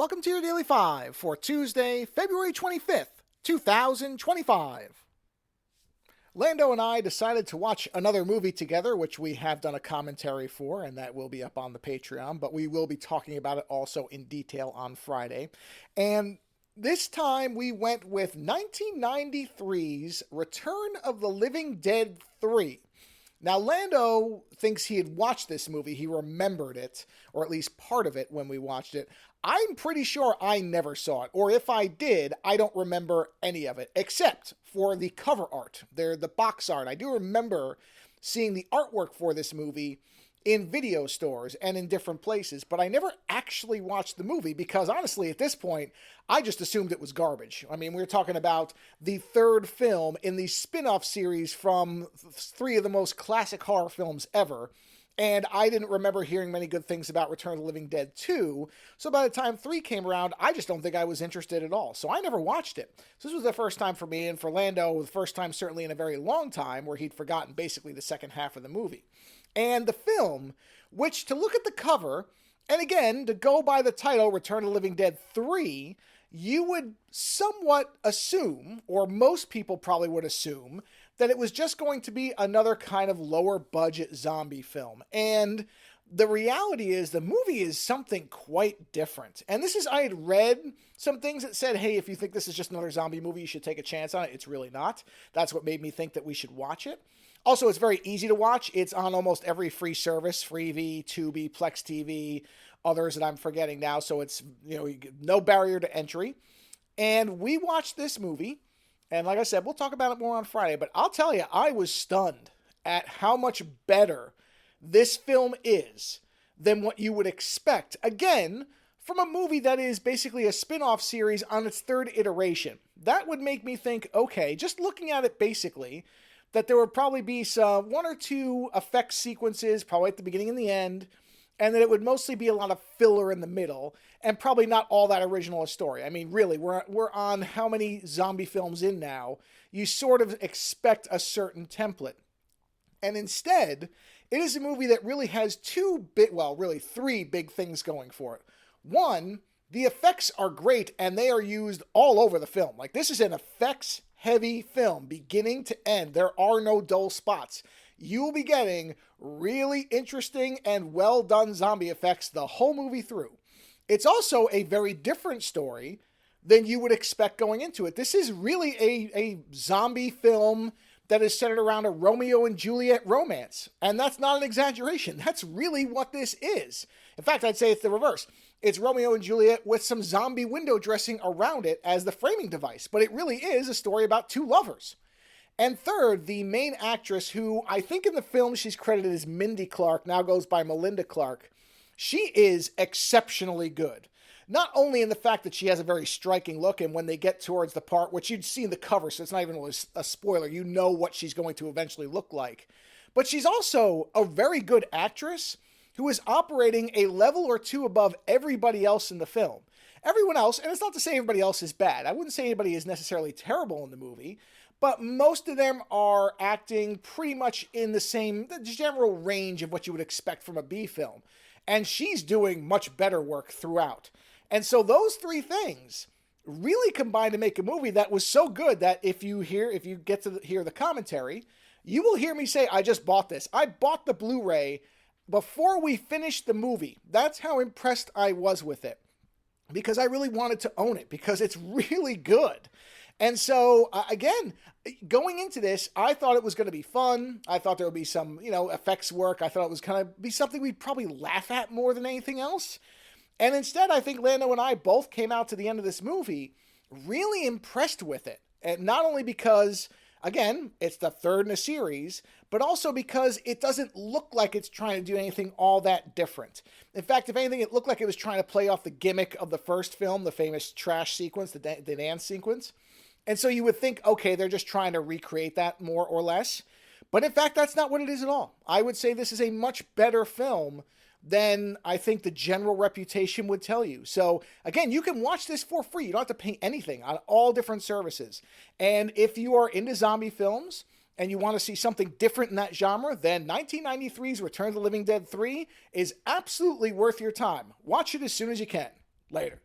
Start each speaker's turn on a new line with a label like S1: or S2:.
S1: Welcome to your Daily 5 for Tuesday, February 25th, 2025. Lando and I decided to watch another movie together, which we have done a commentary for, and that will be up on the Patreon, but we will be talking about it also in detail on Friday. And this time we went with 1993's Return of the Living Dead 3. Now, Lando thinks he had watched this movie. He remembered it, or at least part of it when we watched it. I'm pretty sure I never saw it, or if I did, I don't remember any of it, except for the cover art. The box art. I do remember seeing the artwork for this movie in video stores and in different places, but I never actually watched the movie because honestly, at this point, I just assumed it was garbage. I mean, we're talking about the third film in the spin-off series from three of the most classic horror films ever, and I didn't remember hearing many good things about Return of the Living Dead 2, so by the time 3 came around, I just don't think I was interested at all, so I never watched it. So this was the first time for me, and for Lando, the first time certainly in a very long time, where he'd forgotten basically the second half of the movie. And the film, which to look at the cover, and again, to go by the title, Return of the Living Dead 3, you would somewhat assume, or most people probably would assume, that it was just going to be another kind of lower budget zombie film. And the reality is the movie is something quite different. And this is, I had read some things that said, hey, if you think this is just another zombie movie, you should take a chance on it. It's really not. That's what made me think that we should watch it. Also, it's very easy to watch. It's on almost every free service, Freevee, Tubi, Plex TV, others that I'm forgetting now. So it's, no barrier to entry. And we watched this movie. And like I said, we'll talk about it more on Friday. But I'll tell you, I was stunned at how much better this film is than what you would expect. Again, from a movie that is basically a spin-off series on its third iteration. That would make me think, okay, just looking at it basically, that there would probably be some one or two effect sequences, probably at the beginning and the end, and that it would mostly be a lot of filler in the middle, and probably not all that original a story. I mean, really, we're on how many zombie films in now? You sort of expect a certain template. And instead, it is a movie that really has three big things going for it. One, the effects are great, and they are used all over the film. Like, this is an effects-heavy film, beginning to end. There are no dull spots. You will be getting really interesting and well-done zombie effects the whole movie through. It's also a very different story than you would expect going into it. This is really a zombie film that is centered around a Romeo and Juliet romance. And that's not an exaggeration. That's really what this is. In fact, I'd say it's the reverse. It's Romeo and Juliet with some zombie window dressing around it as the framing device. But it really is a story about two lovers. And third, the main actress, who I think in the film she's credited as Mindy Clark, now goes by Melinda Clark. She is exceptionally good. Not only in the fact that she has a very striking look, and when they get towards the part, which you'd see in the cover, so it's not even really a spoiler, you know what she's going to eventually look like. But she's also a very good actress who is operating a level or two above everybody else in the film. Everyone else, and it's not to say everybody else is bad. I wouldn't say anybody is necessarily terrible in the movie, but most of them are acting pretty much in the general range of what you would expect from a B film. And she's doing much better work throughout. And so those three things really combine to make a movie that was so good that if you get to hear the commentary, you will hear me say, I just bought this. I bought the Blu-ray before we finished the movie. That's how impressed I was with it. Because I really wanted to own it. Because it's really good. And so, again, going into this, I thought it was going to be fun. I thought there would be some, effects work. I thought it was going to be something we'd probably laugh at more than anything else. And instead, I think Lando and I both came out to the end of this movie really impressed with it. And not only because, again, it's the third in a series, but also because it doesn't look like it's trying to do anything all that different. In fact, if anything, it looked like it was trying to play off the gimmick of the first film, the famous trash sequence, the dance sequence. And so you would think, okay, they're just trying to recreate that more or less. But in fact, that's not what it is at all. I would say this is a much better film than I think the general reputation would tell you. So again, you can watch this for free. You don't have to pay anything on all different services. And if you are into zombie films and you want to see something different in that genre, then 1993's Return of the Living Dead 3 is absolutely worth your time. Watch it as soon as you can. Later.